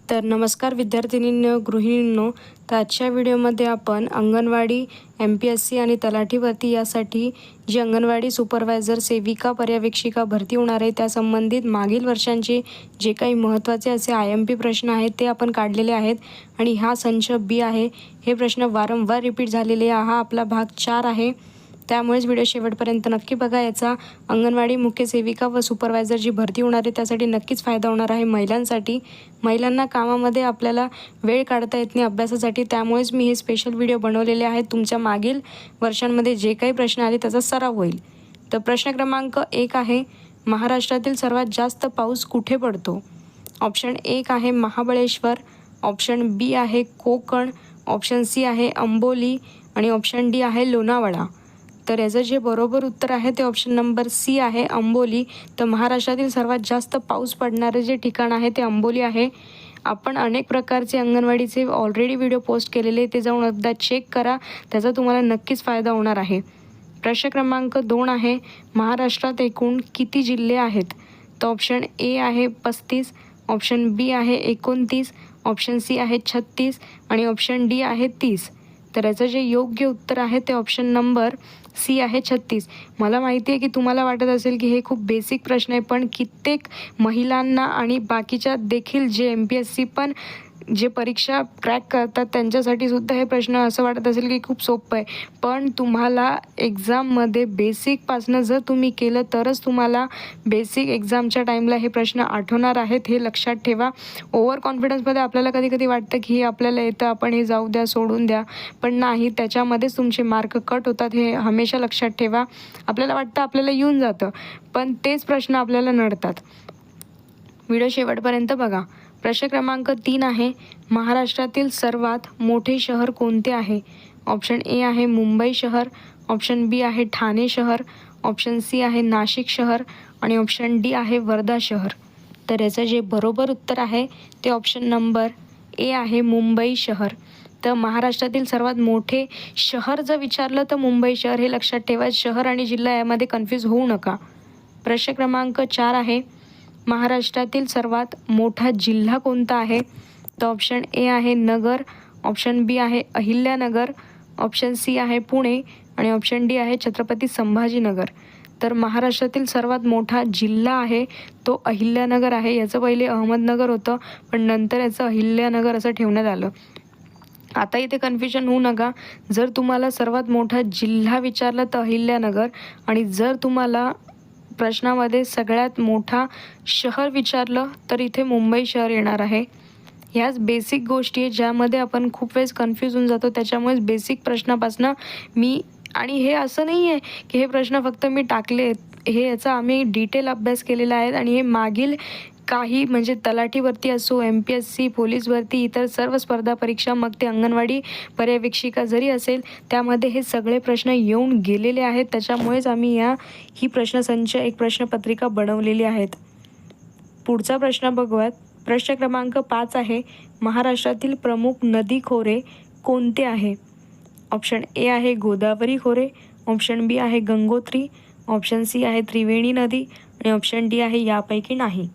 तर नमस्कार विद्यार्थिनींनो, गृहिणींनो. तर आजच्या व्हिडिओमध्ये आपण अंगणवाडी MPSC आणि तलाठी भरती यासाठी जी अंगणवाडी सुपरवायझर, सेविका, पर्यवेक्षिका भरती होणार आहे त्या संबंधित मागील वर्षांचे जे काही महत्त्वाचे असे IMP प्रश्न आहेत ते आपण काढलेले आहेत. आणि हा संच B आहे. हे प्रश्न वारंवार रिपीट झालेले. हा आपला भाग 4 आहे. त्यामुळेच व्हिडिओ शेवटपर्यंत नक्की बघा. याचा अंगणवाडी मुख्य सेविका व सुपरवायझर जी भरती होणार आहे त्यासाठी नक्कीच फायदा होणार आहे. महिलांना कामामध्ये आपल्याला वेळ काढता येत नाही अभ्यासासाठी, त्यामुळेच मी हे स्पेशल व्हिडिओ बनवलेले आहेत. तुमच्या मागील वर्षांमध्ये जे काही प्रश्न आले त्याचा सराव होईल. तर प्रश्न क्रमांक 1 आहे, महाराष्ट्रातील सर्वात जास्त पाऊस कुठे पडतो? ऑप्शन 1 आहे महाबळेश्वर, ऑप्शन B आहे कोकण, ऑप्शन C आहे अंबोली आणि ऑप्शन D आहे लोणावळा. तर याचं जे बरोबर उत्तर आहे ते ऑप्शन नंबर C आहे अंबोली. तर महाराष्ट्रातील सर्वात जास्त पाऊस पडणारे जे ठिकाण आहे ते अंबोली आहे. आपण अनेक प्रकारचे अंगणवाडीचे ऑलरेडी व्हिडिओ पोस्ट केलेले, ते जाऊन एकदा चेक करा, त्याचा तुम्हाला नक्कीच फायदा होणार आहे. प्रश्न क्रमांक 2 आहे, महाराष्ट्रात एकूण किती जिल्हे आहेत? तर ऑप्शन A आहे 35, ऑप्शन B आहे 29, ऑप्शन C आहे 36 आणि ऑप्शन D आहे 30. तर याचं जे योग्य उत्तर आहे ते ऑप्शन नंबर C आहे 36. मला माहिती आहे की तुम्हाला वाटत असेल की हे खूप बेसिक प्रश्न आहे, पण कित्येक महिलांना आणि बाकीच्या देखील जे MPSC पण जे परीक्षा क्रॅक करतात त्यांच्यासाठी सुद्धा हे प्रश्न असं वाटत असेल की खूप सोपं आहे. पण तुम्हाला एक्झाममध्ये बेसिकपासनं जर तुम्ही केलं तरच तुम्हाला बेसिक एक्झामच्या टाईमला हे प्रश्न आठवणार आहेत, हे लक्षात ठेवा. ओव्हर कॉन्फिडन्समध्ये आपल्याला कधी वाटतं की हे आपल्याला येतं, आपण हे जाऊ द्या, सोडून द्या, पण नाही, त्याच्यामध्येच तुमचे मार्क कट होतात, हे हमेशा लक्षात ठेवा. आपल्याला वाटतं आपल्याला येऊन जातं, पण तेच प्रश्न आपल्याला नडतात. व्हिडिओ शेवटपर्यंत बघा. प्रश्न क्रमांक 3 आहे, महाराष्ट्रातील सर्वात मोठे शहर कोणते आहे? ऑप्शन A आहे मुंबई शहर, ऑप्शन B आहे ठाणे शहर, ऑप्शन C आहे नाशिक शहर आणि ऑप्शन D आहे वर्धा शहर. तर याचं जे बरोबर उत्तर आहे ते ऑप्शन नंबर A आहे मुंबई शहर. तर महाराष्ट्रातील सर्वात मोठे शहर जर विचारलं तर मुंबई शहर, हे लक्षात ठेवा. शहर आणि जिल्हा यामध्ये कन्फ्यूज होऊ नका. प्रश्न क्रमांक 4 आहे, महाराष्ट्रातील सर्वात मोठा जिल्हा कोणता आहे? तर ऑप्शन A आहे नगर, ऑप्शन B आहे अहिल्यानगर, ऑप्शन C आहे पुणे आणि ऑप्शन D आहे छत्रपती संभाजीनगर. तर महाराष्ट्रातील सर्वात मोठा जिल्हा आहे तो अहिल्यानगर आहे. याचं पहिले अहमदनगर होतं, पण नंतर याचं अहिल्यानगर असं ठेवण्यात आलं. आता इथे कन्फ्युजन होऊ नका. जर तुम्हाला सर्वात मोठा जिल्हा विचारला तर अहिल्यानगर, आणि जर तुम्हाला प्रश्नामध्ये सगळ्यात मोठा शहर विचारलं तर इथे मुंबई शहर येणार आहे. ह्याच बेसिक गोष्टी आहे ज्यामध्ये आपण खूप वेळेस कन्फ्यूज होऊन जातो. त्याच्यामुळेच बेसिक प्रश्नापासनं मी, आणि हे असं नाही आहे की हे प्रश्न फक्त मी टाकले आहेत, हे याचा आम्ही डिटेल अभ्यास केलेला आहे. आणि हे मागील काही म्हणजे तलाठी भरती असो, MPSC, पोलीस भरती, इतर सर्व स्पर्धा परीक्षा, मग ते अंगणवाडी पर्यवेक्षिका जरी असेल, त्यामध्ये हे सगळे प्रश्न येऊन गेलेले आहेत. त्याच्यामुळेच आम्ही ही प्रश्नसंच एक प्रश्नपत्रिका बनवलेली आहेत. पुढचा प्रश्न बघूयात. प्रश्न क्रमांक 5 आहे, महाराष्ट्रातील प्रमुख नदी खोरे कोणते आहे? ऑप्शन A आहे गोदावरी खोरे, ऑप्शन B आहे गंगोत्री, ऑप्शन C आहे त्रिवेणी नदी आणि ऑप्शन D आहे यापैकी नाही.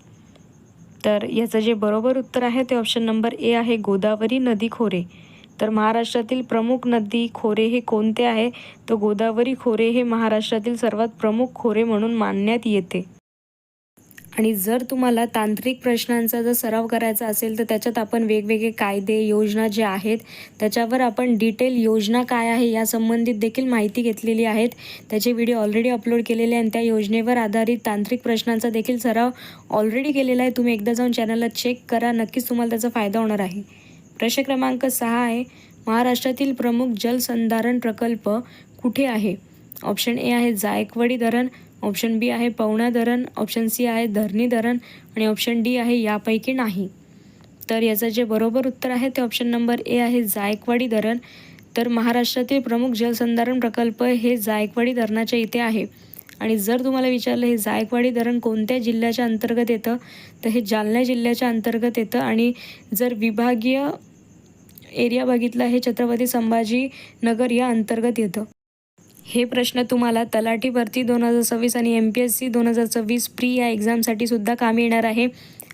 तर याचं जे बरोबर उत्तर आहे ते ऑप्शन नंबर A आहे गोदावरी नदी खोरे. तर महाराष्ट्रातील प्रमुख नदी खोरे हे कोणते आहे? तर गोदावरी खोरे हे महाराष्ट्रातील सर्वात प्रमुख खोरे म्हणून मानण्यात येते. आणि जर तुम्हाला तांत्रिक प्रश्नांचा जर सराव करायचा असेल तर त्याच्यात आपण वेगवेगळे कायदे, योजना जे आहेत त्याच्यावर आपण डिटेल योजना काय आहे या संबंधित देखील माहिती घेतलेली आहेत. त्याचे व्हिडिओ ऑलरेडी अपलोड केलेले आहे आणि त्या योजनेवर आधारित तांत्रिक प्रश्नांचा देखील सराव ऑलरेडी केलेला आहे. तुम्ही एकदा जाऊन चॅनलला चेक करा, नक्कीच तुम्हाला त्याचा फायदा होणार आहे. प्रश्न क्रमांक 6 आहे, महाराष्ट्रातील प्रमुख जलसंधारण प्रकल्प कुठे आहे? ऑप्शन A आहे जायकवाडी धरण, ऑप्शन B आहे पवना धरण, ऑप्शन C आहे धरणी धरण आणि ऑप्शन D आहे यापैकी नाही. तर याचं जे बरोबर उत्तर आहे ते ऑप्शन नंबर A आहे जायकवाडी धरण. तर महाराष्ट्रातील प्रमुख जलसंधारण प्रकल्प हे जायकवाडी धरणाच्या इथे आहे. आणि जर तुम्हाला विचारलं हे जायकवाडी धरण कोणत्या जिल्ह्याच्या अंतर्गत येतं, तर हे जालना जिल्ह्याच्या अंतर्गत येतं. आणि जर विभागीय एरिया बघितला हे छत्रपती संभाजीनगर या अंतर्गत येतं. हे प्रश्न तुम्हाला तलाठी भरती 2026 आणि MPSC 2026 प्री या एक्झामसाठी सुद्धा कामी येणार आहे.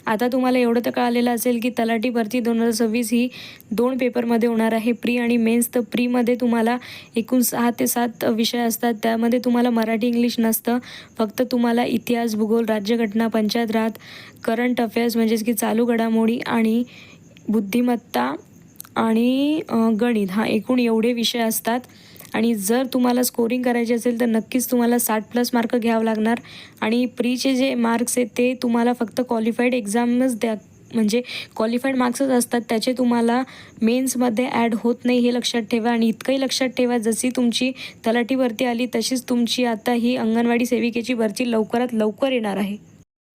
आता तुम्हाला एवढं तर कळालेलं असेल की तलाठी भरती 2026 ही 2 पेपरमध्ये होणार आहे, प्री आणि मेन्स. तर प्रीमध्ये तुम्हाला एकूण 6 ते 7 विषय असतात. त्यामध्ये तुम्हाला मराठी इंग्लिश नसतं, फक्त तुम्हाला इतिहास, भूगोल, राज्यघटना, पंचायत राज, करंट अफेअर्स म्हणजेच की चालू घडामोडी आणि बुद्धिमत्ता आणि गणित हा एकूण एवढे विषय असतात. आणि जर तुम्हाला स्कोरिंग करायची असेल तर नक्कीच तुम्हाला 60+ मार्क घ्यावं लागणार. आणि प्रीचे जे मार्क्स आहेत ते तुम्हाला फक्त क्वालिफाईड एक्झामच द्या, म्हणजे क्वालिफाईड मार्क्सच असतात, त्याचे तुम्हाला मेन्समध्ये ॲड होत नाही, हे लक्षात ठेवा. आणि इतकंही लक्षात ठेवा, जशी तुमची तलाठी भरती आली तशीच तुमची आता ही अंगणवाडी सेविकेची भरती लवकरात लवकर येणार आहे.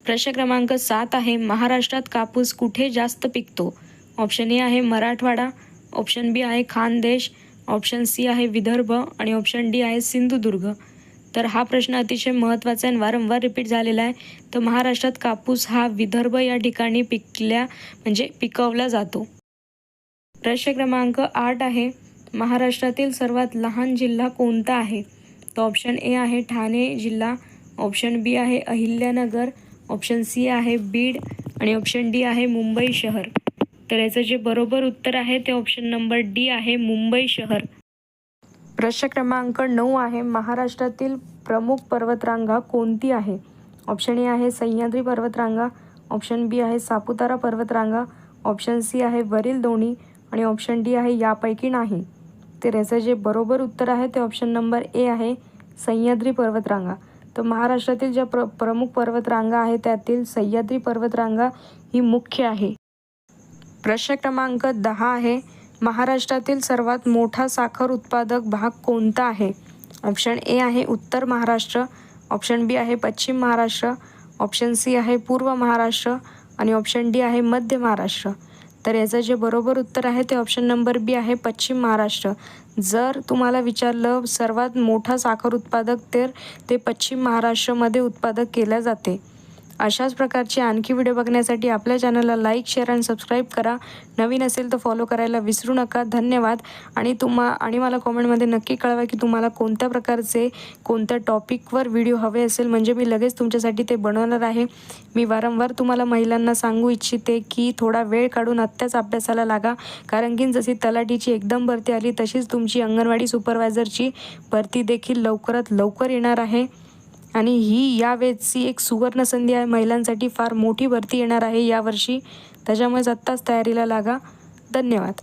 प्रश्न क्रमांक 7 आहे, महाराष्ट्रात कापूस कुठे जास्त पिकतो? ऑप्शन ए आहे मराठवाडा, ऑप्शन बी आहे खानदेश, ऑप्शन सी आहे विदर्भ आणि ऑप्शन डी आहे सिंधुदुर्ग. तर हा प्रश्न अतिशय महत्त्वाचा आहे आणि वारंवार रिपीट झालेला आहे. तर महाराष्ट्रात कापूस हा विदर्भ या ठिकाणी पिकवला जातो. प्रश्न क्रमांक 8 आहे, महाराष्ट्रातील सर्वात लहान जिल्हा कोणता आहे? तर ऑप्शन ए आहे ठाणे जिल्हा, ऑप्शन बी आहे अहिल्यानगर, ऑप्शन सी आहे बीड आणि ऑप्शन डी आहे मुंबई शहर. तर याचं जे बरोबर उत्तर आहे ते ऑप्शन नंबर डी आहे, मुंबई शहर. प्रश्न क्रमांक 9 आहे, महाराष्ट्रातील प्रमुख पर्वतरांगा कोणती आहे? ऑप्शन ए आहे सह्याद्री पर्वतरांगा, ऑप्शन बी आहे सापुतारा पर्वतरांगा, ऑप्शन सी आहे वरील दोन्ही आणि ऑप्शन डी आहे यापैकी नाही. तर याचं जे बरोबर उत्तर आहे ते ऑप्शन नंबर ए आहे, सह्याद्री पर्वतरांगा. तर महाराष्ट्रातील ज्या प्रमुख पर्वतरांगा आहेत त्यातील सह्याद्री पर्वतरांगा ही मुख्य आहे. प्रश्न क्रमांक 10 आहे, महाराष्ट्रातील सर्वात मोठा साखर उत्पादक भाग कोणता आहे? ऑप्शन ए आहे उत्तर महाराष्ट्र, ऑप्शन बी आहे पश्चिम महाराष्ट्र, ऑप्शन सी आहे पूर्व महाराष्ट्र आणि ऑप्शन डी आहे मध्य महाराष्ट्र. तर याचं जे बरोबर उत्तर आहे ते ऑप्शन नंबर बी आहे, पश्चिम महाराष्ट्र. जर तुम्हाला विचारलं सर्वात मोठा साखर उत्पादक, तर ते पश्चिम महाराष्ट्रामध्ये उत्पादक केले जाते. अशाच प्रकारचे आणखी व्हिडिओ बघण्यासाठी आपल्या चॅनलला लाईक, शेअर आणि सबस्क्राईब करा. नवीन असेल तर फॉलो करायला विसरू नका. धन्यवाद. आणि मला कॉमेंटमध्ये नक्की कळवा की तुम्हाला कोणत्या प्रकारचे कोणत्या टॉपिकवर व्हिडिओ हवे असेल, म्हणजे मी लगेच तुमच्यासाठी ते बनवणार आहे. मी वारंवार तुम्हाला महिलांना सांगू इच्छिते की थोडा वेळ काढून आत्ताच अभ्यासाला लागा, कारण की जशी तलाठीची एकदम भरती आली तशीच तुमची अंगणवाडी सुपरवायझरची भरती देखील लवकरात लवकर येणार आहे. आणि ही यावेळची एक सुवर्ण संधी आहे, महिलांसाठी फार मोठी भरती येणार आहे यावर्षी. त्याच्यामुळेच आत्ताच तयारीला लागा. धन्यवाद.